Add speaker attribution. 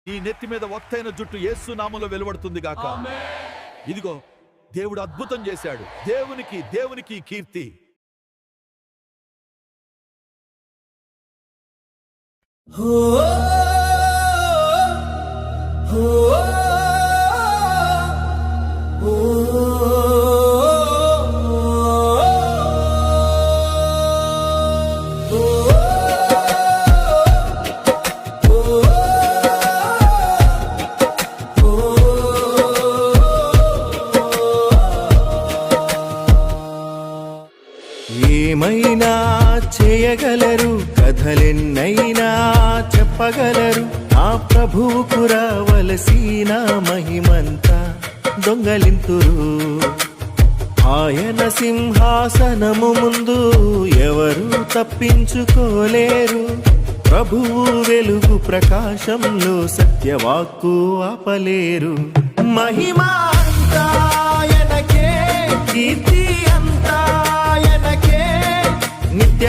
Speaker 1: ఈ నెత్తి మీద ఒత్తైన జుట్టు యేసు నామములో వెలువడుతుంది గాక. ఇదిగో దేవుడు అద్భుతం చేశాడు. దేవునికి కీర్తి.
Speaker 2: ఏమైనా చేయగలరు, కథలెన్నైనా చెప్పగలరు. ఆ ప్రభువుకు రావలసిన మహిమంతా దొంగలింతురు. ఆయన సింహాసనము ముందు ఎవరు తప్పించుకోలేరు. ప్రభువు వెలుగు ప్రకాశంలో సత్యవాక్కు ఆపలేరు. మహిమా అంతా ఆయనకే, కీర్తి అంతా ఆయనకే, నిత్య